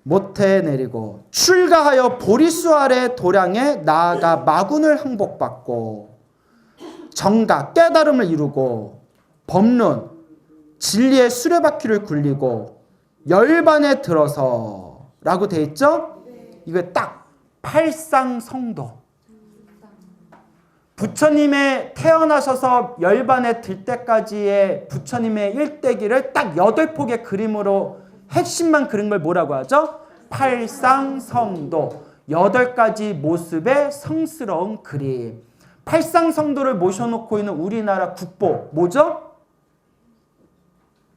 모태에 내리고 출가하여 보리수 아래 도량에 나아가 마군을 항복받고 정각 깨달음을 이루고 법론 진리의 수레바퀴를 굴리고 열반에 들어서 라고 돼 있죠? 이거 딱 팔상성도. 부처님의 태어나셔서 열반에 들 때까지의 부처님의 일대기를 딱 8폭의 그림으로 핵심만 그린 걸 뭐라고 하죠? 팔상성도. 8가지 모습의 성스러운 그림. 팔상성도를 모셔놓고 있는 우리나라 국보 뭐죠?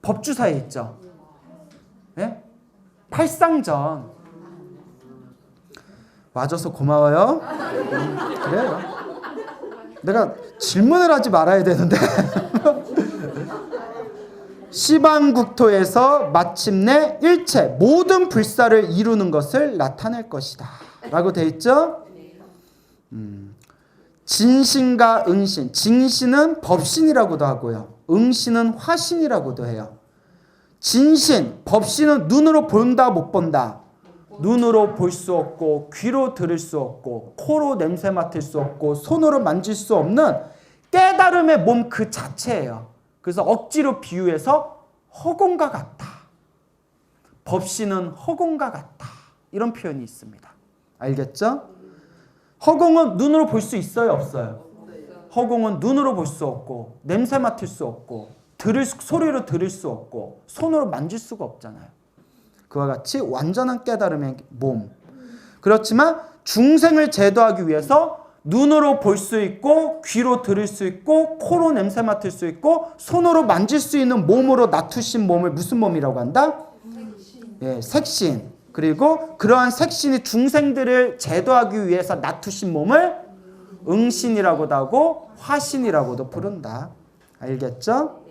법주사에 있죠. 네? 팔상전. 와줘서 고마워요. 그래요. 내가 질문을 하지 말아야 되는데. 시방국토에서 마침내 일체 모든 불사를 이루는 것을 나타낼 것이다 라고 되어 있죠. 진신과 응신. 진신은 법신이라고도 하고요, 응신은 화신이라고도 해요. 진신, 법신은 눈으로 본다 못 본다. 눈으로 볼 수 없고 귀로 들을 수 없고 코로 냄새 맡을 수 없고 손으로 만질 수 없는 깨달음의 몸 그 자체예요. 그래서 억지로 비유해서 허공과 같다. 법신은 허공과 같다. 이런 표현이 있습니다. 알겠죠? 허공은 눈으로 볼 수 있어요, 없어요? 허공은 눈으로 볼 수 없고 냄새 맡을 수 없고 소리로 들을 수 없고 손으로 만질 수가 없잖아요. 그와 같이 완전한 깨달음의 몸. 그렇지만 중생을 제도하기 위해서 눈으로 볼 수 있고 귀로 들을 수 있고 코로 냄새 맡을 수 있고 손으로 만질 수 있는 몸으로 낮추신 몸을 무슨 몸이라고 한다? 예, 색신. 그리고 그러한 색신이 중생들을 제도하기 위해서 낮추신 몸을 응신이라고도 하고 화신이라고도 부른다. 알겠죠?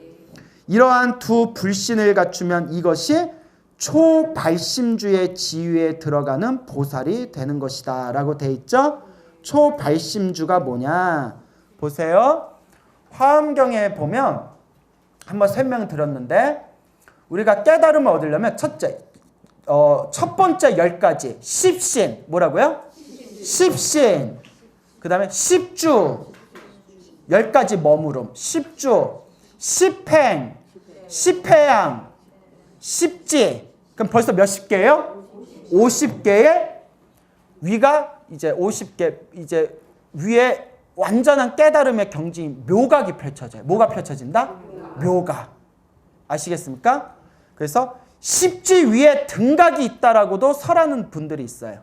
이러한 두 불신을 갖추면 이것이 초발심주의 지위에 들어가는 보살이 되는 것이다 라고 돼 있죠. 초발심주가 뭐냐 보세요. 화엄경에 보면 한번 설명드렸는데 우리가 깨달음을 얻으려면 첫 번째 10가지 십신 뭐라고요? 십신. 그 다음에 십주 10가지 머무름 십주 십행 십회양 십지. 그럼 벌써 몇십 개예요? 50개의 위가 이제 50개 이제 위에 완전한 깨달음의 경지인 묘각이 펼쳐져요. 뭐가 펼쳐진다? 묘각. 아시겠습니까? 그래서 십지 위에 등각이 있다라고도 설하는 분들이 있어요.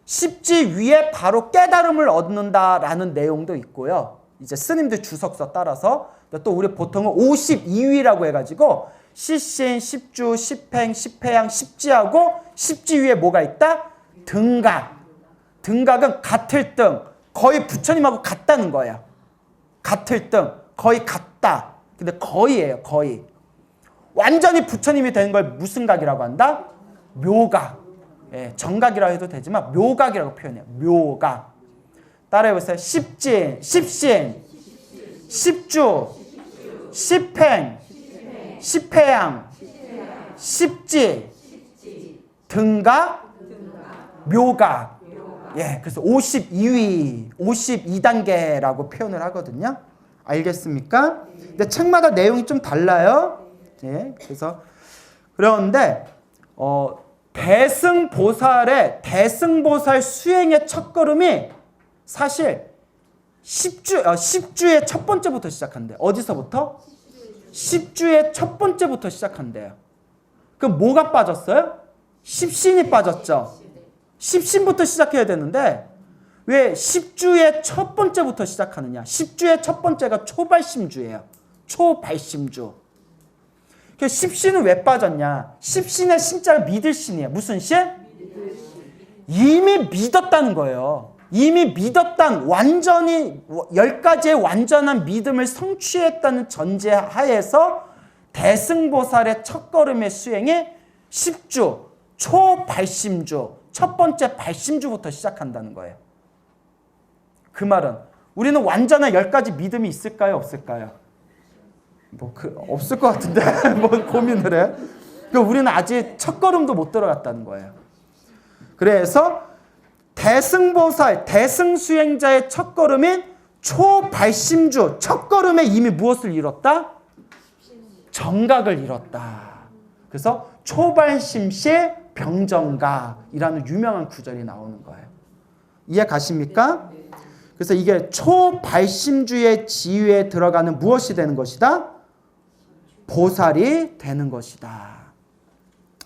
십지 위에 바로 깨달음을 얻는다라는 내용도 있고요. 이제 스님들 주석서 따라서 또 우리 보통은 52위라고 해가지고 시신, 십주, 십행, 십회양, 십지하고 십지 위에 뭐가 있다? 등각. 등각은 같을 등. 거의 부처님하고 같다는 거예요. 같을 등. 거의 같다. 근데 거의예요. 거의. 완전히 부처님이 되는 걸 무슨 각이라고 한다? 묘각. 예, 정각이라고 해도 되지만 묘각이라고 표현해요. 묘각. 따라해보세요. 십진, 십신, 십주, 십행, 십회양, 십지, 등각, 묘각. 예, 그래서 52위, 52단계라고 표현을 하거든요. 알겠습니까? 근데 책마다 내용이 좀 달라요. 예, 그런데 대승보살 수행의 첫걸음이 사실 십주의 첫 번째부터 시작한대요. 어디서부터? 십주의 첫 번째부터 시작한대요. 그럼 뭐가 빠졌어요? 십신이 빠졌죠. 십신부터 시작해야 되는데 왜 십주의 첫 번째부터 시작하느냐? 십주의 첫 번째가 초발심주예요. 초발심주. 십신은 왜 빠졌냐? 십신의 신자를 믿을 신이에요. 무슨 신? 이미 믿었다는 거예요. 이미 믿었단 완전히 10가지의 완전한 믿음을 성취했다는 전제하에서 대승보살의 첫걸음의 수행이 십주, 초발심주, 첫 번째 발심주부터 시작한다는 거예요. 그 말은 우리는 완전한 10가지 믿음이 있을까요? 없을까요? 없을 것 같은데 뭐 고민을 해. 우리는 아직 첫걸음도 못 들어갔다는 거예요. 그래서 대승보살, 대승수행자의 첫걸음인 초발심주, 첫걸음에 이미 무엇을 이뤘다? 정각을 이뤘다. 그래서 초발심시 병정각이라는 유명한 구절이 나오는 거예요. 이해 가십니까? 그래서 이게 초발심주의 지위에 들어가는 무엇이 되는 것이다? 보살이 되는 것이다.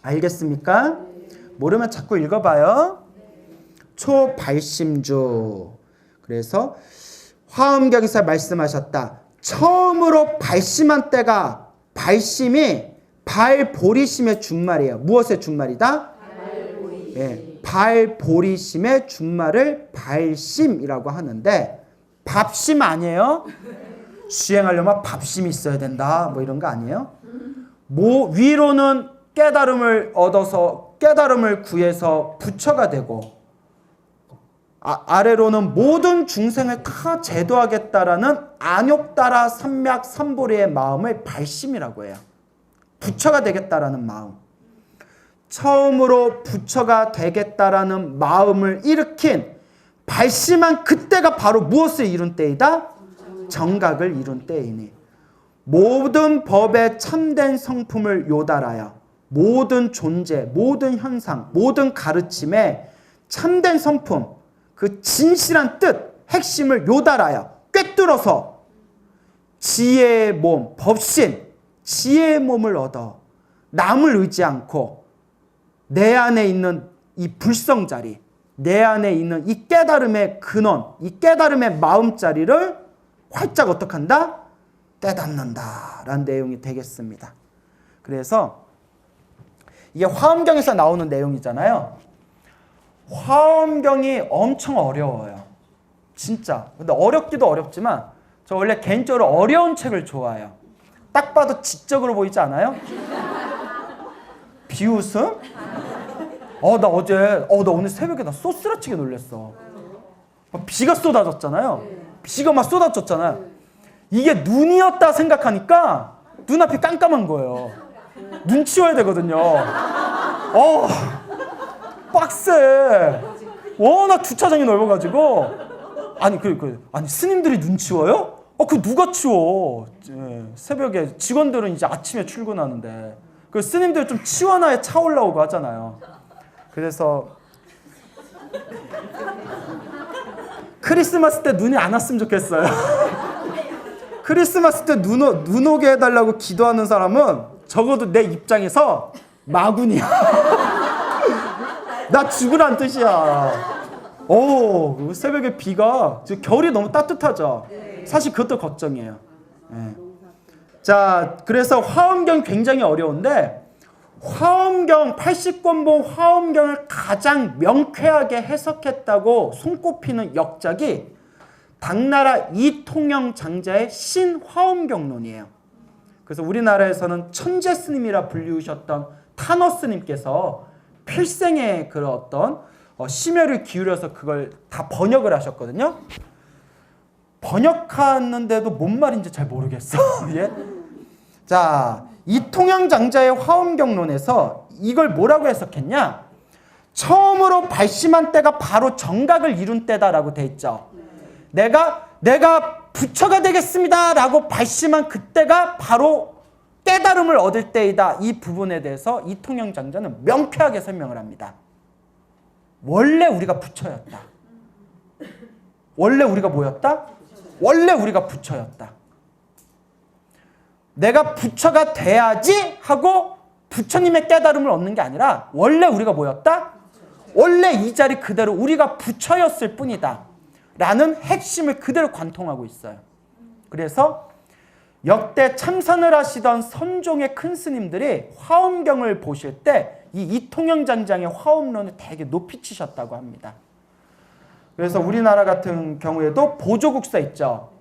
알겠습니까? 모르면 자꾸 읽어봐요. 초발심주. 그래서 화엄경에서 말씀하셨다. 처음으로 발심한 때가 발심이 발보리심의 준말이에요. 무엇의 준말이다? 발보리심. 예, 발보리심의 준말을 발심이라고 하는데 밥심 아니에요? 수행하려면 밥심이 있어야 된다. 뭐 이런 거 아니에요? 위로는 깨달음을 얻어서 깨달음을 구해서 부처가 되고 아래로는 모든 중생을 다 제도하겠다라는 안욕따라 삼맥 삼보리의 마음을 발심이라고 해요. 부처가 되겠다라는 마음. 처음으로 부처가 되겠다라는 마음을 일으킨 발심한 그때가 바로 무엇을 이룬 때이다? 정각을 이룬 때이니 모든 법의 참된 성품을 요달하여 모든 존재, 모든 현상, 모든 가르침의 참된 성품, 그 진실한 뜻, 핵심을 요달하여 꿰뚫어서 지혜의 몸, 법신, 지혜의 몸을 얻어 남을 의지 않고 내 안에 있는 이 불성자리, 내 안에 있는 이 깨달음의 근원, 이 깨달음의 마음자리를 활짝 어떻게 한다? 깨닫는다라는 내용이 되겠습니다. 그래서 이게 화엄경에서 나오는 내용이잖아요. 화엄경이 엄청 어려워요. 진짜. 근데 어렵기도 어렵지만 저 원래 개인적으로 어려운 책을 좋아해요. 딱 봐도 지적으로 보이지 않아요? 비웃음? 나 어제, 나 오늘 새벽에 나 쏘스라치게 놀랬어. 비가 쏟아졌잖아요. 비가 막 쏟아졌잖아요. 이게 눈이었다 생각하니까 눈앞이 깜깜한 거예요. 눈 치워야 되거든요. 빡세. 워낙 주차장이 넓어가지고. 아니, 아니, 스님들이 눈 치워요? 그 누가 치워? 새벽에 직원들은 이제 아침에 출근하는데. 그 스님들 좀 치워놔야 차 올라오고 하잖아요. 그래서 크리스마스 때 눈이 안 왔으면 좋겠어요. 크리스마스 때 눈 오게 해달라고 기도하는 사람은 적어도 내 입장에서 마군이야. 나 죽으란 뜻이야. 새벽에 비가 겨울이 너무 따뜻하죠. 사실 그것도 걱정이에요. 네. 자, 그래서 화엄경 굉장히 어려운데 화엄경 80권봉 화엄경을 가장 명쾌하게 해석했다고 손꼽히는 역작이 당나라 이통영 장자의 신화엄경론이에요. 그래서 우리나라에서는 천재 스님이라 불리우셨던 탄어 스님께서 필생의 그런 어떤 심혈을 기울여서 그걸 다 번역을 하셨거든요. 번역하는데도 뭔 말인지 잘 모르겠어. 예? 자, 이통영 장자의 화엄경론에서 이걸 뭐라고 해석했냐? 처음으로 발심한 때가 바로 정각을 이룬 때다라고 돼 있죠. 내가 부처가 되겠습니다 라고 발심한 그때가 바로 깨달음을 얻을 때이다. 이 부분에 대해서 이통영 장자는 명쾌하게 설명을 합니다. 원래 우리가 부처였다. 원래 우리가 뭐였다? 원래 우리가 부처였다. 내가 부처가 돼야지 하고 부처님의 깨달음을 얻는 게 아니라 원래 우리가 뭐였다? 원래 이 자리 그대로 우리가 부처였을 뿐이다 라는 핵심을 그대로 관통하고 있어요. 그래서 역대 참선을 하시던 선종의 큰 스님들이 화엄경을 보실 때 이 이통영 장장의 화엄론을 되게 높이 치셨다고 합니다. 그래서 우리나라 같은 경우에도 보조국사 있죠.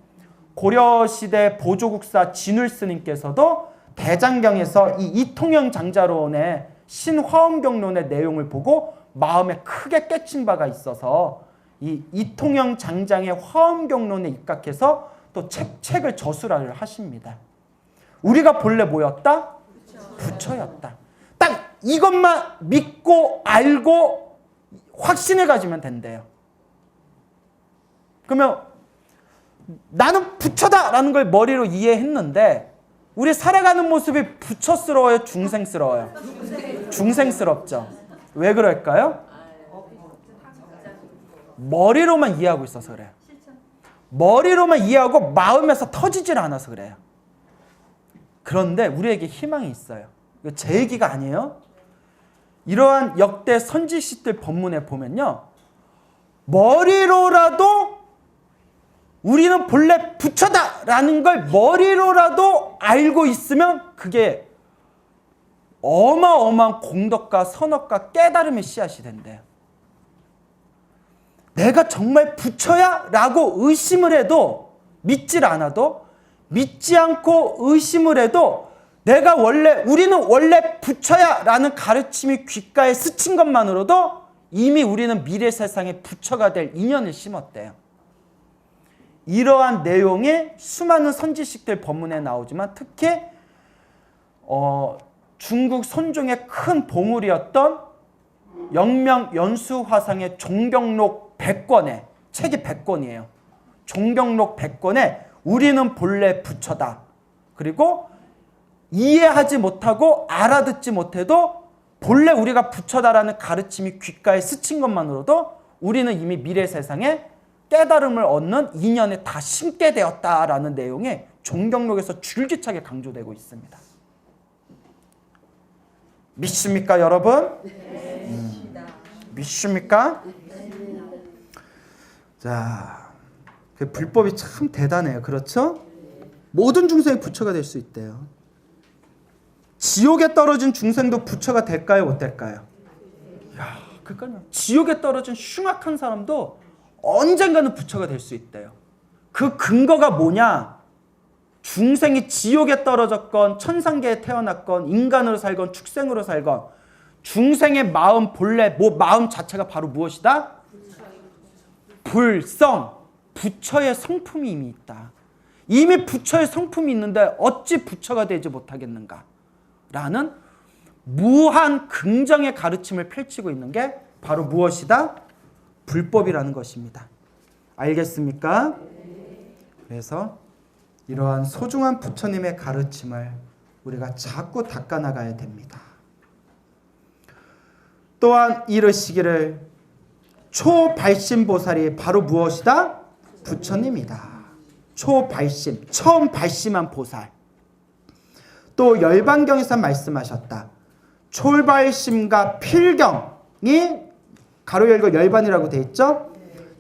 고려시대 보조국사 진울 스님께서도 대장경에서 이 이통영 장자론의 신화엄경론의 내용을 보고 마음에 크게 깨친 바가 있어서 이 이통영 장장의 화엄경론에 입각해서 또 책을 저술을 하십니다. 우리가 본래 뭐였다? 부처였다. 딱 이것만 믿고 알고 확신을 가지면 된대요. 그러면 나는 부처다라는 걸 머리로 이해했는데 우리 살아가는 모습이 부처스러워요? 중생스러워요? 중생스럽죠. 왜 그럴까요? 머리로만 이해하고 있어서 그래요. 머리로만 이해하고 마음에서 터지질 않아서 그래요. 그런데 우리에게 희망이 있어요. 이거 제 얘기가 아니에요. 이러한 역대 선지식들 본문에 보면요. 머리로라도 우리는 본래 부처다라는 걸 머리로라도 알고 있으면 그게 어마어마한 공덕과 선업과 깨달음의 씨앗이 된대요. 내가 정말 부처야? 라고 의심을 해도 믿질 않아도 믿지 않고 의심을 해도 우리는 원래 부처야 라는 가르침이 귓가에 스친 것만으로도 이미 우리는 미래 세상에 부처가 될 인연을 심었대요. 이러한 내용이 수많은 선지식들 법문에 나오지만 특히 중국 선종의 큰 보물이었던 영명 연수화상의 종경록 100권에 책이 100권이에요. 종경록 100권에 우리는 본래 부처다. 그리고 이해하지 못하고 알아듣지 못해도 본래 우리가 부처다라는 가르침이 귓가에 스친 것만으로도 우리는 이미 미래 세상에 깨달음을 얻는 인연에 다 심게 되었다라는 내용이 종경록에서 줄기차게 강조되고 있습니다. 믿습니까, 여러분? 믿습니까? 자, 그 불법이 참 대단해요. 그렇죠? 모든 중생이 부처가 될 수 있대요. 지옥에 떨어진 중생도 부처가 될까요? 못 될까요? 이야, 그러니까요. 지옥에 떨어진 흉악한 사람도 언젠가는 부처가 될 수 있대요. 그 근거가 뭐냐? 중생이 지옥에 떨어졌건 천상계에 태어났건 인간으로 살건 축생으로 살건 중생의 마음 본래 마음 자체가 바로 무엇이다? 불성, 부처의 성품이 이미 있다. 이미 부처의 성품이 있는데 어찌 부처가 되지 못하겠는가? 라는 무한 긍정의 가르침을 펼치고 있는 게 바로 무엇이다? 불법이라는 것입니다. 알겠습니까? 그래서 이러한 소중한 부처님의 가르침을 우리가 자꾸 닦아나가야 됩니다. 또한 이르시기를 초발심보살이 바로 무엇이다? 부처님이다. 초발심, 처음 발심한 보살. 또 열반경에서 말씀하셨다. 초발심과 필경이 가로 열고 열반이라고 되어 있죠.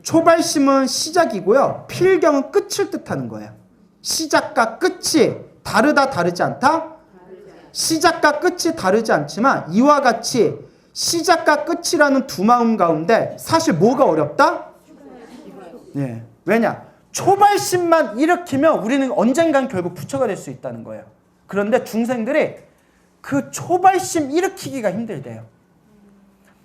초발심은 시작이고요. 필경은 끝을 뜻하는 거예요. 시작과 끝이 다르다 다르지 않다? 시작과 끝이 다르지 않지만 이와 같이 시작과 끝이라는 두 마음 가운데 사실 뭐가 어렵다? 네. 왜냐? 초발심만 일으키면 우리는 언젠간 결국 부처가 될 수 있다는 거예요. 그런데 중생들이 그 초발심 일으키기가 힘들대요.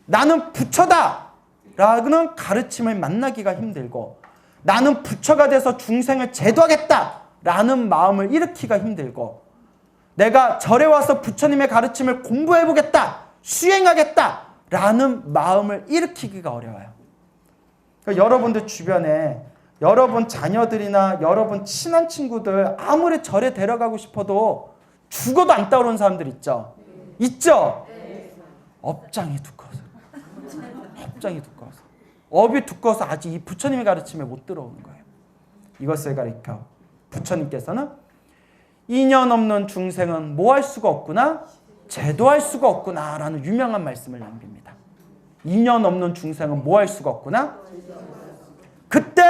나는 부처다! 라는 가르침을 만나기가 힘들고 나는 부처가 돼서 중생을 제도하겠다! 라는 마음을 일으키기가 힘들고 내가 절에 와서 부처님의 가르침을 공부해보겠다! 수행하겠다! 라는 마음을 일으키기가 어려워요. 그러니까 여러분들 주변에 여러분 자녀들이나 여러분 친한 친구들 아무리 절에 데려가고 싶어도 죽어도 안 따라오는 사람들 있죠? 있죠? 업장이 두꺼워서. 업장이 두꺼워서. 업이 두꺼워서 아직 이 부처님의 가르침에 못 들어오는 거예요. 이것을 가리켜 부처님께서는 인연 없는 중생은 뭐 할 수가 없구나? 제도할 수가 없구나 라는 유명한 말씀을 남깁니다. 인연 없는 중생은 뭐 할 수가 없구나? 그때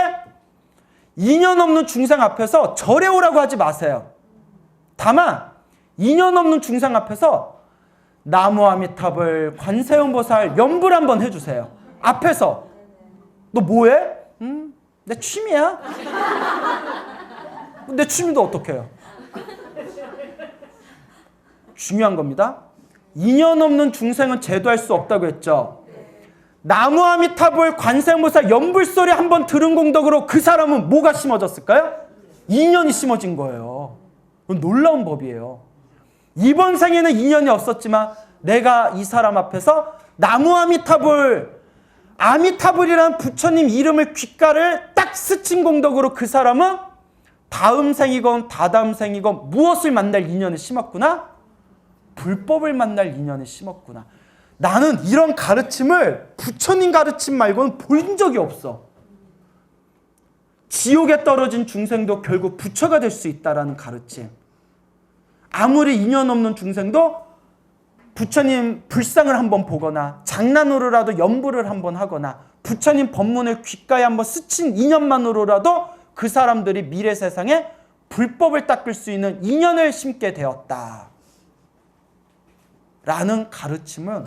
인연 없는 중생 앞에서 절에 오라고 하지 마세요. 다만 인연 없는 중생 앞에서 나무아미탑을 관세음보살 연불 한번 해주세요. 앞에서 너 뭐해? 내 취미야. 내 취미도 어떻게 해요? 중요한 겁니다. 인연 없는 중생은 제도할 수 없다고 했죠. 나무아미타불 관세음보살 연불소리 한번 들은 공덕으로 그 사람은 뭐가 심어졌을까요? 인연이 심어진 거예요. 놀라운 법이에요. 이번 생에는 인연이 없었지만 내가 이 사람 앞에서 나무아미타불 아미타불이라는 부처님 이름을 귓가를 딱 스친 공덕으로 그 사람은 다음 생이건 다다음 생이건 무엇을 만날 인연을 심었구나? 불법을 만날 인연을 심었구나. 나는 이런 가르침을 부처님 가르침 말고는 본 적이 없어. 지옥에 떨어진 중생도 결국 부처가 될 수 있다라는 가르침. 아무리 인연 없는 중생도 부처님 불상을 한번 보거나 장난으로라도 연부를 한번 하거나 부처님 법문을 귓가에 한번 스친 인연만으로라도 그 사람들이 미래 세상에 불법을 닦을 수 있는 인연을 심게 되었다. 라는 가르침은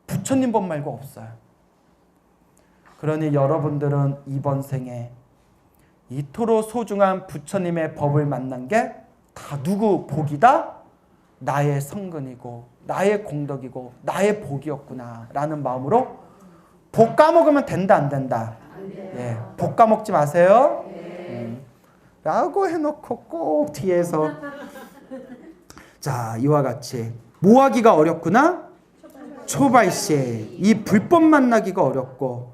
부처님 법 말고 없어요. 그러니 여러분들은 이번 생에 이토록 소중한 부처님의 법을 만난 게 다 누구 복이다? 나의 성근이고 나의 공덕이고 나의 복이었구나 라는 마음으로 복 까먹으면 된다 안 된다? 예, 복 까먹지 마세요. 라고 해놓고 꼭 뒤에서 자 이와 같이 뭐하기가 어렵구나? 초발시 이 불법 만나기가 어렵고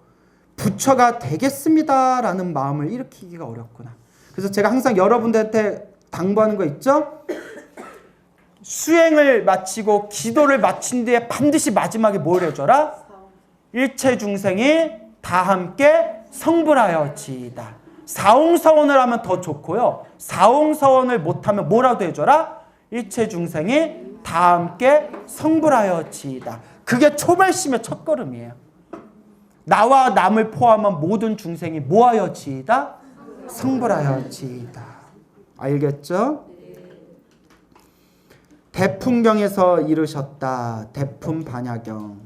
부처가 되겠습니다 라는 마음을 일으키기가 어렵구나. 그래서 제가 항상 여러분들한테 당부하는 거 있죠? 수행을 마치고 기도를 마친 뒤에 반드시 마지막에 뭘 해줘라? 일체 중생이 다 함께 성불하여지이다. 사홍서원을 하면 더 좋고요. 사홍서원을 못하면 뭐라도 해줘라? 일체 중생이 다 함께 성불하여지이다. 그게 초발심의 첫걸음이에요. 나와 남을 포함한 모든 중생이 뭐하여지이다? 성불하여지이다. 알겠죠? 대풍경에서 이르셨다. 대품반야경.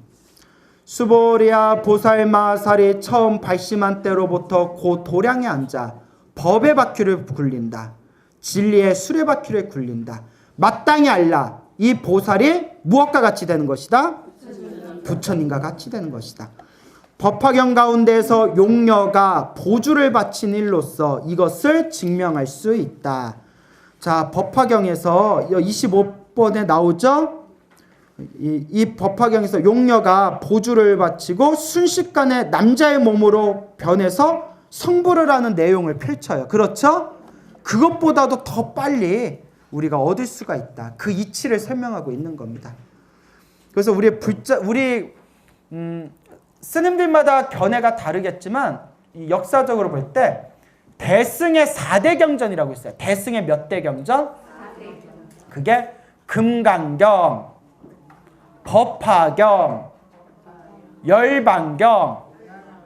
수보리아 보살마살이 처음 발심한 때로부터 고 도량에 앉아 법의 바퀴를 굴린다. 진리의 수레바퀴를 굴린다. 마땅히 알라. 이 보살이 무엇과 같이 되는 것이다? 부처님과 같이 되는 것이다. 법화경 가운데에서 용녀가 보주를 바친 일로서 이것을 증명할 수 있다. 자, 법화경에서 25번에 나오죠? 이 법화경에서 용녀가 보주를 바치고 순식간에 남자의 몸으로 변해서 성불을 하는 내용을 펼쳐요. 그렇죠? 그것보다도 더 빨리 우리가 얻을 수가 있다. 그 이치를 설명하고 있는 겁니다. 그래서 우리 스님들마다 견해가 다르겠지만 역사적으로 볼 때 대승의 4대 경전이라고 있어요. 대승의 몇 대 경전? 4대. 그게 금강경, 법화경, 열반경,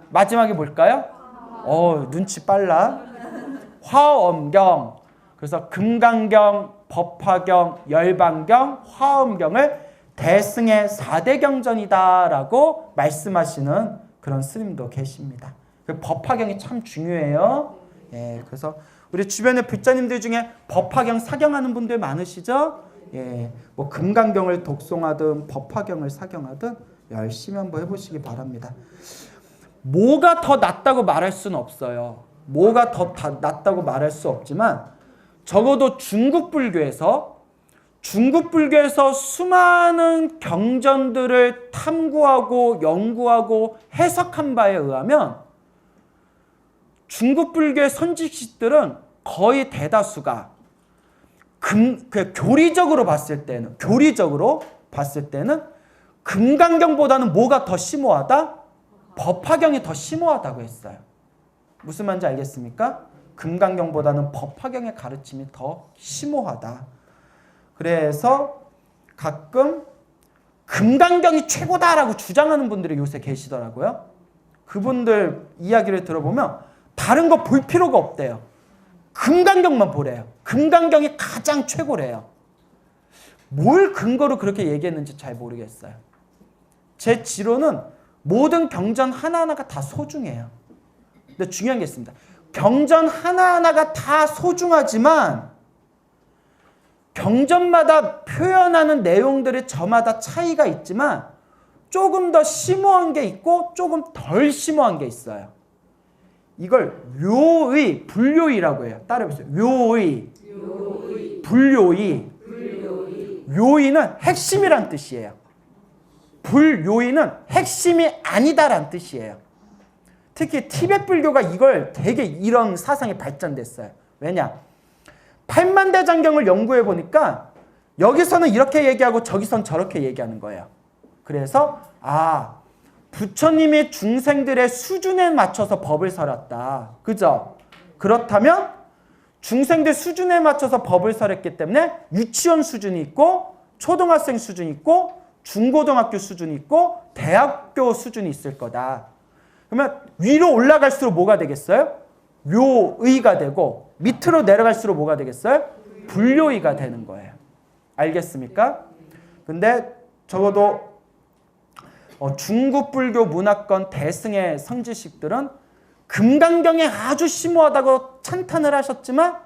마지막에 뭘까요? 눈치 빨라. 화엄경. 그래서 금강경, 법화경, 열반경, 화엄경을 대승의 4대 경전이다라고 말씀하시는 그런 스님도 계십니다. 법화경이 참 중요해요. 예, 그래서 우리 주변에 불자님들 중에 법화경 사경하는 분들 많으시죠? 예, 뭐 금강경을 독송하든 법화경을 사경하든 열심히 한번 해보시기 바랍니다. 뭐가 더 낫다고 말할 수는 없어요. 뭐가 더 낫다고 말할 수 없지만 적어도 중국 불교에서 수많은 경전들을 탐구하고 연구하고 해석한 바에 의하면 중국 불교의 선지식들은 거의 대다수가 교리적으로 봤을 때는 금강경보다는 뭐가 더 심오하다? 법화경이 더 심오하다고 했어요. 무슨 말인지 알겠습니까? 금강경보다는 법화경의 가르침이 더 심오하다. 그래서 가끔 금강경이 최고다라고 주장하는 분들이 요새 계시더라고요. 그분들 이야기를 들어보면 다른 거 볼 필요가 없대요. 금강경만 보래요. 금강경이 가장 최고래요. 뭘 근거로 그렇게 얘기했는지 잘 모르겠어요. 제 지로는 모든 경전 하나하나가 다 소중해요. 근데 중요한 게 있습니다. 경전 하나하나가 다 소중하지만 경전마다 표현하는 내용들이 저마다 차이가 있지만 조금 더 심오한 게 있고 조금 덜 심오한 게 있어요. 이걸 묘의, 불묘의라고 해요. 따라해보세요. 묘의, 불묘의. 묘의는 핵심이란 뜻이에요. 불요의는 핵심이 아니다라는 뜻이에요. 특히 티베트 불교가 이걸 되게 이런 사상이 발전됐어요. 왜냐? 팔만대장경을 연구해 보니까 여기서는 이렇게 얘기하고 저기선 저렇게 얘기하는 거예요. 그래서 부처님이 중생들의 수준에 맞춰서 법을 설했다. 그죠? 그렇다면 중생들 수준에 맞춰서 법을 설했기 때문에 유치원 수준이 있고 초등학생 수준이 있고 중고등학교 수준이 있고 대학교 수준이 있을 거다. 그러면 위로 올라갈수록 뭐가 되겠어요? 묘의가 되고 밑으로 내려갈수록 뭐가 되겠어요? 불묘의가 되는 거예요. 알겠습니까? 근데 적어도 중국 불교 문화권 대승의 성지식들은 금강경에 아주 심오하다고 찬탄을 하셨지만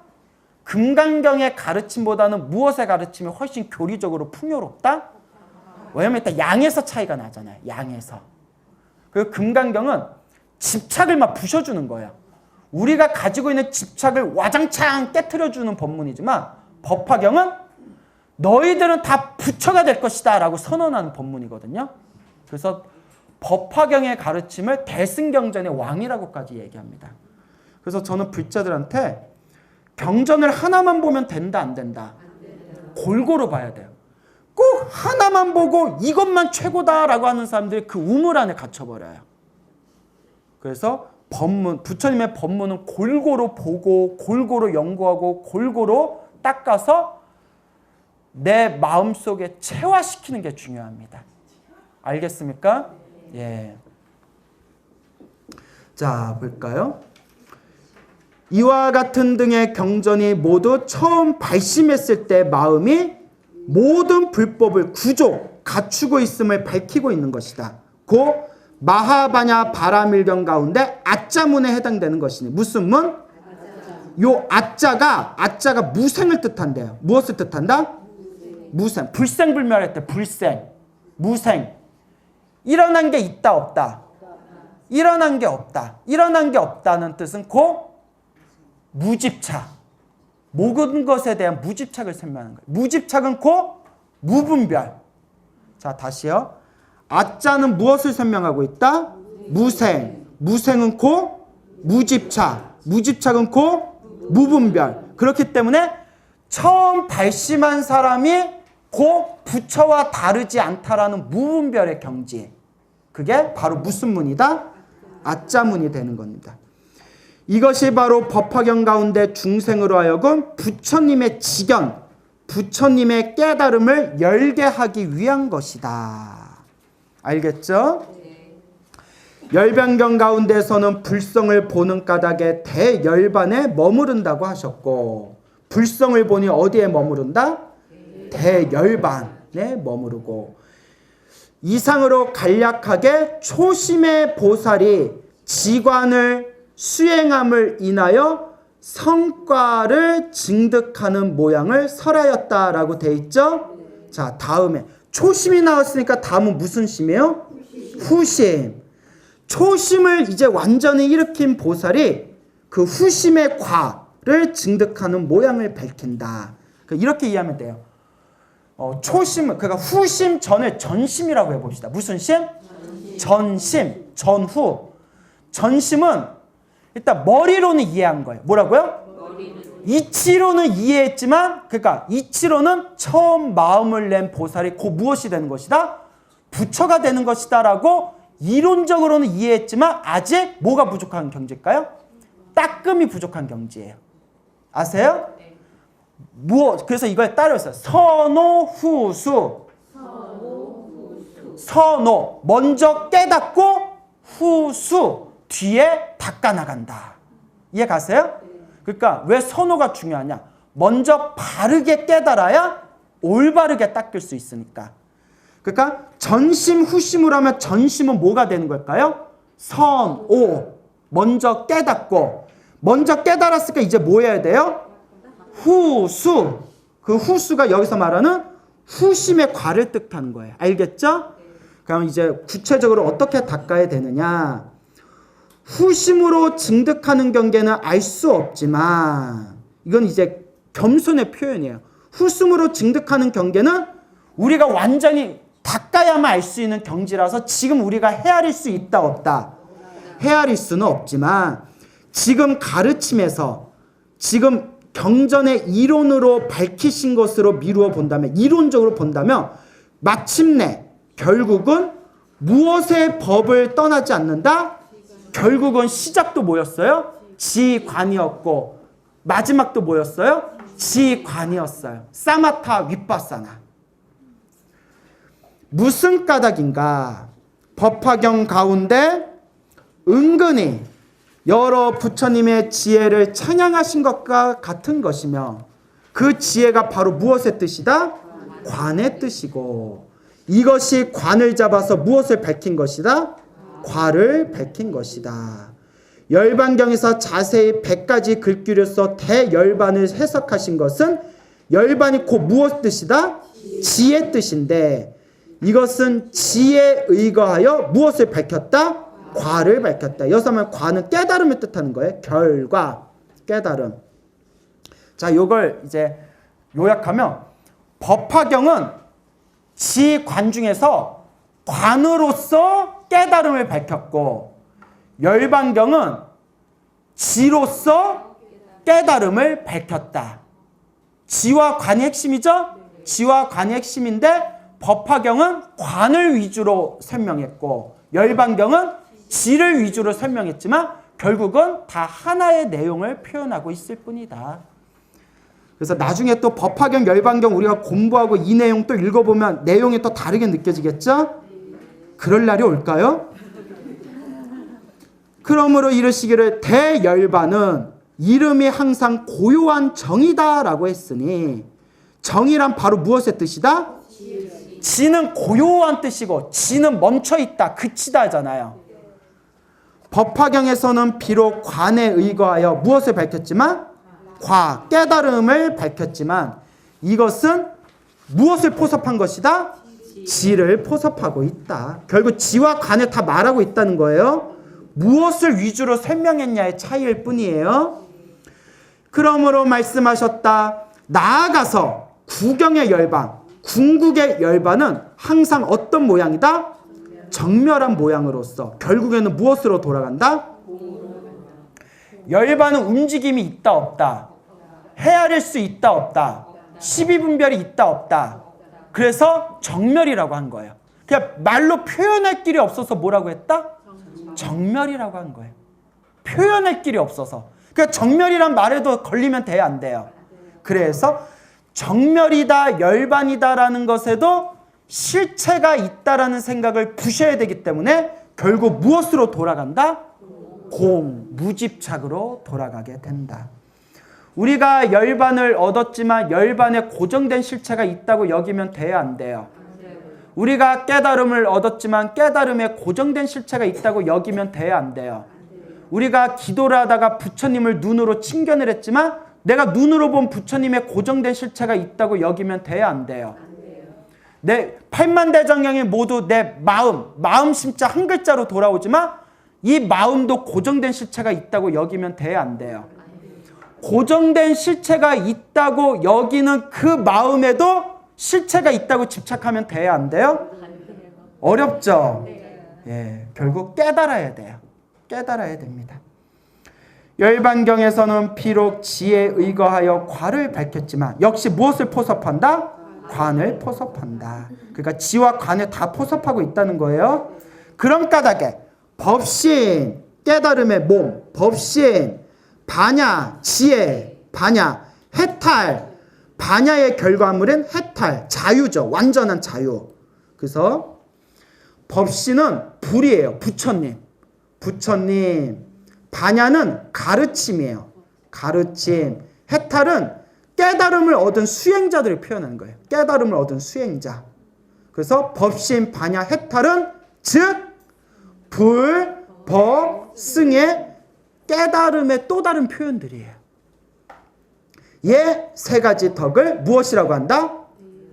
금강경의 가르침보다는 무엇의 가르침이 훨씬 교리적으로 풍요롭다? 왜냐면 일단 양에서 차이가 나잖아요. 양에서. 그리고 금강경은 집착을 막 부셔주는 거예요. 우리가 가지고 있는 집착을 와장창 깨트려주는 법문이지만 법화경은 너희들은 다 부처가 될 것이다 라고 선언하는 법문이거든요. 그래서 법화경의 가르침을 대승경전의 왕이라고까지 얘기합니다. 그래서 저는 불자들한테 경전을 하나만 보면 된다 안 된다? 골고루 봐야 돼요. 꼭 하나만 보고 이것만 최고다라고 하는 사람들이 그 우물 안에 갇혀버려요. 그래서 부처님의 법문은 골고루 보고 골고루 연구하고 골고루 닦아서 내 마음속에 체화시키는 게 중요합니다. 알겠습니까? 예. 자, 볼까요? 이와 같은 등의 경전이 모두 처음 발심했을 때 마음이 모든 불법을 갖추고 있음을 밝히고 있는 것이다. 고 마하바냐 바라밀경 가운데 아짜문에 해당되는 것이니. 무슨 문? 요 아짜가 무생을 뜻한대요. 무엇을 뜻한다? 무생. 불생불멸했대. 불생. 무생. 일어난 게 있다 없다? 일어난 게 없다. 일어난 게 없다는 뜻은 고 무집착. 모든 것에 대한 무집착을 설명하는 거예요. 무집착은 고 무분별. 자, 다시요. 아짜는 무엇을 설명하고 있다? 무생. 무생은 고 무집착. 무집착은 고 무분별. 그렇기 때문에 처음 발심한 사람이 고 부처와 다르지 않다라는 무분별의 경지. 그게 바로 무슨 문이다? 아짜문이 되는 겁니다. 이것이 바로 법화경 가운데 중생으로 하여금 부처님의 지견, 부처님의 깨달음을 열게 하기 위한 것이다. 알겠죠? 열반경 가운데서는 불성을 보는 까닭에 대열반에 머무른다고 하셨고, 불성을 보니 어디에 머무른다? 대열반에 머무르고, 이상으로 간략하게 초심의 보살이 지관을 수행함을 인하여 성과를 징득하는 모양을 설하였다라고 돼 있죠? 자, 다음에 초심이 나왔으니까 다음은 무슨 심이에요? 후심. 초심을 이제 완전히 일으킨 보살이 그 후심의 과를 징득하는 모양을 밝힌다. 이렇게 이해하면 돼요. 초심은, 그러니까 후심 전을 전심이라고 해봅시다. 무슨 심? 전심, 전후. 전심은 일단 머리로는 이해한 거예요. 뭐라고요? 이치로는 이해했지만, 그러니까 이치로는 처음 마음을 낸 보살이 곧 무엇이 되는 것이다? 부처가 되는 것이다 라고 이론적으로는 이해했지만 아직 뭐가 부족한 경지일까요? 따끔이 부족한 경지예요. 아세요? 그래서 이걸 따라했어요. 선호 후수. 선호, 먼저 깨닫고 후수, 뒤에 닦아나간다. 이해 가세요? 그러니까 왜 선호가 중요하냐? 먼저 바르게 깨달아야 올바르게 닦을 수 있으니까. 그러니까 전심 후심으로 하면 전심은 뭐가 되는 걸까요? 선오. 먼저 깨닫고, 먼저 깨달았으니까 이제 뭐 해야 돼요? 후수. 그 후수가 여기서 말하는 후심의 과를 뜻하는 거예요. 알겠죠? 그럼 이제 구체적으로 어떻게 닦아야 되느냐? 후심으로 징득하는 경계는 알 수 없지만, 이건 이제 겸손의 표현이에요. 후심으로 징득하는 경계는 우리가 완전히 닦아야만 알 수 있는 경지라서 지금 우리가 헤아릴 수 있다 없다? 헤아릴 수는 없지만 지금 가르침에서 지금 경전의 이론으로 밝히신 것으로 미루어 본다면, 이론적으로 본다면 마침내 결국은 무엇의 법을 떠나지 않는다? 결국은 시작도 뭐였어요? 지관이었고 마지막도 뭐였어요? 지관이었어요. 사마타 윗바사나. 무슨 까닭인가? 법화경 가운데 은근히 여러 부처님의 지혜를 찬양하신 것과 같은 것이며 그 지혜가 바로 무엇의 뜻이다? 관의 뜻이고 이것이 관을 잡아서 무엇을 밝힌 것이다? 과를 밝힌 것이다. 열반경에서 자세히 100가지 글귀로서 대열반을 해석하신 것은 열반이 곧 무엇 뜻이다? 지혜 뜻인데 이것은 지혜에 의거하여 무엇을 밝혔다? 과를 밝혔다. 여기서 말하면 과는 깨달음을 뜻하는 거예요. 결과, 깨달음. 자, 이걸 이제 요약하면 법화경은 지관 중에서 관으로서 깨달음을 밝혔고 열반경은 지로서 깨달음을 밝혔다. 지와 관이 핵심이죠? 지와 관이 핵심인데 법화경은 관을 위주로 설명했고 열반경은 지를 위주로 설명했지만 결국은 다 하나의 내용을 표현하고 있을 뿐이다. 그래서 나중에 또 법화경, 열반경 우리가 공부하고 이 내용 또 읽어보면 내용이 또 다르게 느껴지겠죠? 그럴 날이 올까요? 그러므로 이르시기를 대열반은 이름이 항상 고요한 정이다라고 했으니 정이란 바로 무엇의 뜻이다? 지는 고요한 뜻이고 지는 멈춰있다, 그치다 하잖아요. 법화경에서는 비록 관에 의거하여 무엇을 밝혔지만 과, 깨달음을 밝혔지만 이것은 무엇을 포섭한 것이다? 지를 포섭하고 있다. 결국 지와 관을 다 말하고 있다는 거예요. 무엇을 위주로 설명했냐의 차이일 뿐이에요. 그러므로 말씀하셨다. 나아가서 구경의 열반, 궁극의 열반은 항상 어떤 모양이다? 정멸한 모양으로서 결국에는 무엇으로 돌아간다? 열반은 움직임이 있다 없다? 헤아릴 수 있다 없다? 시비분별이 있다 없다? 그래서 정멸이라고 한 거예요. 그냥 말로 표현할 길이 없어서 뭐라고 했다? 정멸이라고 한 거예요. 표현할 길이 없어서. 그러니까 정멸이란 말에도 걸리면 돼야 안 돼요. 그래서 정멸이다, 열반이다라는 것에도 실체가 있다라는 생각을 부셔야 되기 때문에 결국 무엇으로 돌아간다? 공, 무집착으로 돌아가게 된다. 우리가 열반을 얻었지만 열반에 고정된 실체가 있다고 여기면 돼야 안 돼요. 우리가 깨달음을 얻었지만 깨달음에 고정된 실체가 있다고 여기면 돼야 안 돼요. 우리가 기도를 하다가 부처님을 눈으로 친견을 했지만 내가 눈으로 본 부처님의 고정된 실체가 있다고 여기면 돼야 안 돼요. 내 8만대장경이 모두 내 마음 심자 한 글자로 돌아오지만 이 마음도 고정된 실체가 있다고 여기면 돼야 안 돼요. 고정된 실체가 있다고 여기는 그 마음에도 실체가 있다고 집착하면 돼야 안 돼요? 어렵죠? 예, 결국 깨달아야 돼요. 깨달아야 됩니다. 열반경에서는 비록 지혜에 의거하여 과를 밝혔지만 역시 무엇을 포섭한다? 관을 포섭한다. 그러니까 지와 관을 다 포섭하고 있다는 거예요. 그런 까닭에 법신, 깨달음의 몸, 법신, 반야, 지혜, 반야, 해탈, 반야의 결과물은 해탈, 자유죠. 완전한 자유. 그래서 법신은 불이에요. 부처님. 부처님. 반야는 가르침이에요. 가르침. 해탈은 깨달음을 얻은 수행자들을 표현하는 거예요. 깨달음을 얻은 수행자. 그래서 법신, 반야, 해탈은 즉 불, 법, 승의 깨달음의 또 다른 표현들이에요. 예, 세 가지 덕을 무엇이라고 한다?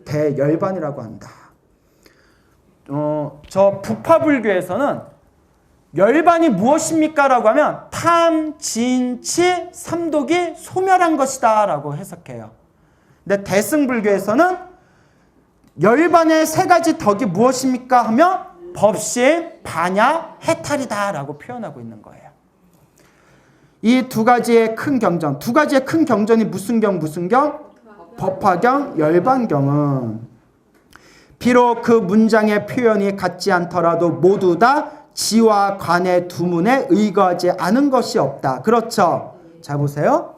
대열반이라고 한다. 저 부파불교에서는 열반이 무엇입니까? 라고 하면 탐, 진, 치, 삼독이 소멸한 것이다 라고 해석해요. 근데 대승불교에서는 열반의 세 가지 덕이 무엇입니까? 하면 법신, 반야, 해탈이다 라고 표현하고 있는 거예요. 이 두 가지의 큰 경전, 두 가지의 큰 경전이 무슨 경, 무슨 경? 법화경, 열반경은 비록 그 문장의 표현이 같지 않더라도 모두 다 지와 관의 두 문에 의거하지 않은 것이 없다. 그렇죠? 자 보세요.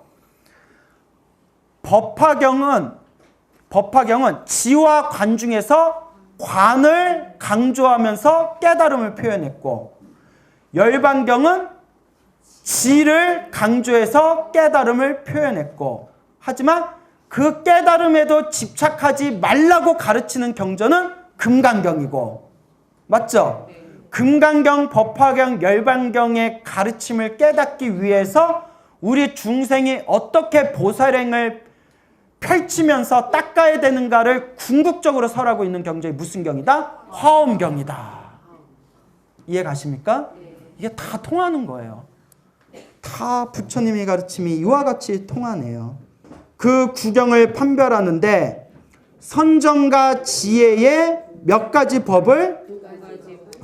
법화경은 지와 관 중에서 관을 강조하면서 깨달음을 표현했고, 열반경은 지를 강조해서 깨달음을 표현했고, 하지만 그 깨달음에도 집착하지 말라고 가르치는 경전은 금강경이고, 맞죠? 금강경, 법화경, 열반경의 가르침을 깨닫기 위해서 우리 중생이 어떻게 보살행을 펼치면서 닦아야 되는가를 궁극적으로 설하고 있는 경전이 무슨 경이다? 화엄경이다. 이해 가십니까? 이게 다 통하는 거예요. 다 부처님의 가르침이 이와 같이 통하네요. 그 구경을 판별하는데 선정과 지혜의 몇 가지 법을,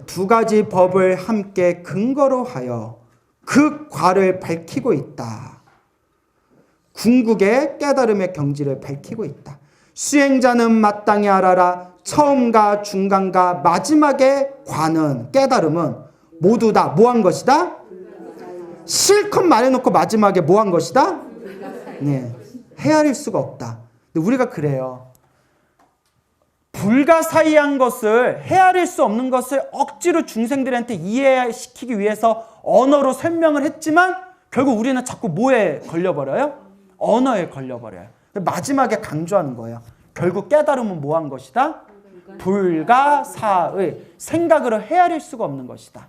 두 가지 법을 함께 근거로 하여 그 과를 밝히고 있다. 궁극의 깨달음의 경지를 밝히고 있다. 수행자는 마땅히 알아라. 처음과 중간과 마지막의 관은, 깨달음은 모두 다 뭐한 것이다? 실컷 말해놓고 마지막에 뭐한 것이다? 네, 헤아릴 수가 없다. 근데 우리가 그래요. 불가사의한 것을, 헤아릴 수 없는 것을 억지로 중생들한테 이해시키기 위해서 언어로 설명을 했지만 결국 우리는 자꾸 뭐에 걸려버려요? 언어에 걸려버려요. 마지막에 강조하는 거예요. 결국 깨달음은 뭐한 것이다? 불가사의, 생각으로 헤아릴 수가 없는 것이다.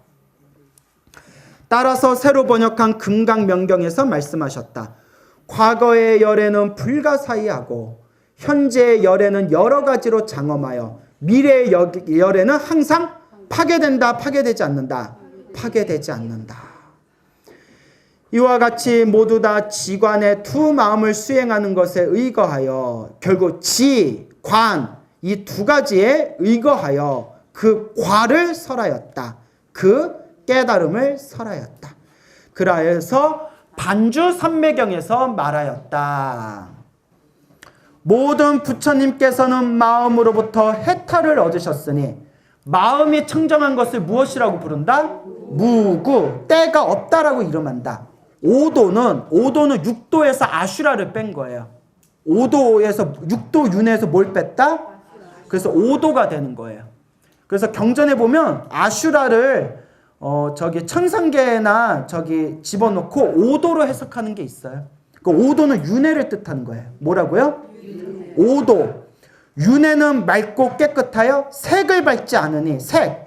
따라서 새로 번역한 금강명경에서 말씀하셨다. 과거의 열애는 불가사의하고 현재의 열애는 여러 가지로 장엄하여 미래의 열애는 항상 파괴된다, 파괴되지 않는다, 파괴되지 않는다. 이와 같이 모두 다 지관의 두 마음을 수행하는 것에 의거하여 결국 지, 관, 이 두 가지에 의거하여 그 과를 설하였다. 그 깨달음을 설하였다. 그라여서 반주 삼매경에서 말하였다. 모든 부처님께서는 마음으로부터 해탈을 얻으셨으니 마음이 청정한 것을 무엇이라고 부른다? 무구, 때가 없다라고 이름한다. 오도는 육도에서 아슈라를 뺀 거예요. 오도에서, 육도 윤회에서 뭘 뺐다? 그래서 오도가 되는 거예요. 그래서 경전에 보면 아슈라를 천상계나 집어넣고 오도로 해석하는 게 있어요. 그 오도는 윤회를 뜻하는 거예요. 뭐라고요? 오도. 윤회는 맑고 깨끗하여 색을 밟지 않으니,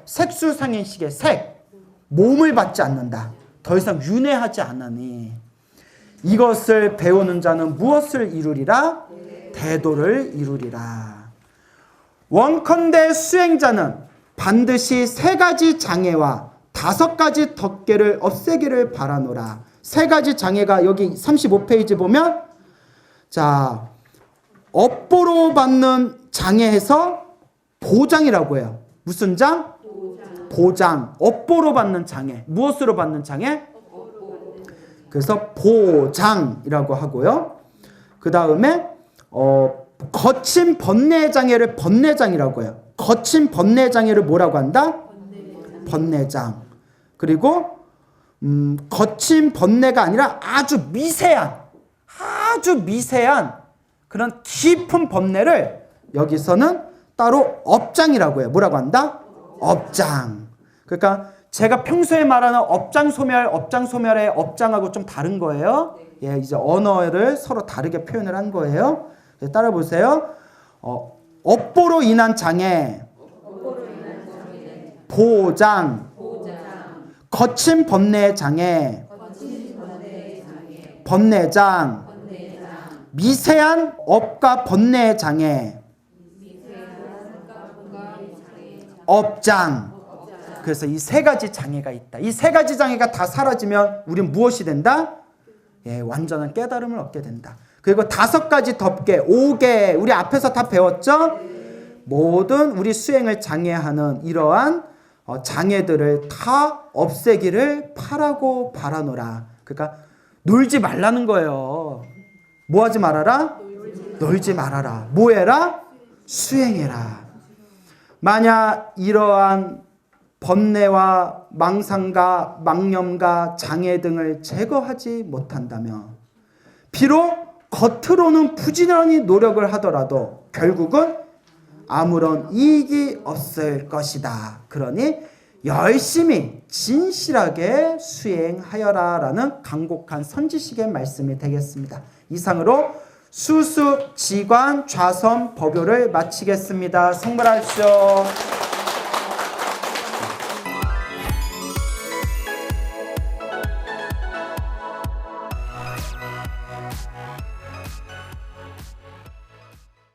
색수상행식의 색, 몸을 받지 않는다. 더 이상 윤회하지 않으니 이것을 배우는 자는 무엇을 이루리라? 대도를 이루리라. 원컨대 수행자는 반드시 세 가지 장애와 다섯 가지 덕계를 없애기를 바라노라. 세 가지 장애가 여기 35페이지 보면, 자, 업보로 받는 장애에서 보장이라고 해요. 무슨 장? 보장. 업보로 받는 장애. 무엇으로 받는 장애? 그래서 보장이라고 하고요. 그 다음에 거친 번뇌 장애를 번뇌장이라고 해요. 거친 번뇌 장애를 뭐라고 한다? 번뇌장. 그리고 거친 번뇌가 아니라 아주 미세한 그런 깊은 번뇌를 여기서는 따로 업장이라고 해요. 뭐라고 한다? 업장. 그러니까 제가 평소에 말하는 업장소멸의 업장하고 좀 다른 거예요. 예, 이제 언어를 서로 다르게 표현을 한 거예요. 따라 보세요. 업보로 인한 장애, 보장, 거친 번뇌의 장애, 번뇌장, 미세한 업과 번뇌의 장애, 업장. 그래서 이 세 가지 장애가 있다. 이 세 가지 장애가 다 사라지면 우린 무엇이 된다? 예, 완전한 깨달음을 얻게 된다. 그리고 다섯 가지 덕계, 5개, 우리 앞에서 다 배웠죠? 모든 우리 수행을 장애하는 이러한 장애들을 다 없애기를 바라고 바라노라. 그러니까 놀지 말라는 거예요. 뭐 하지 말아라? 놀지 말아라. 뭐 해라? 수행해라. 만약 이러한 번뇌와 망상과 망념과 장애 등을 제거하지 못한다면 비록 겉으로는 부지런히 노력을 하더라도 결국은 아무런 이익이 없을 것이다. 그러니 열심히 진실하게 수행하여라 라는 간곡한 선지식의 말씀이 되겠습니다. 이상으로 수습, 지관, 좌선, 법요를 마치겠습니다. 성불하십시오.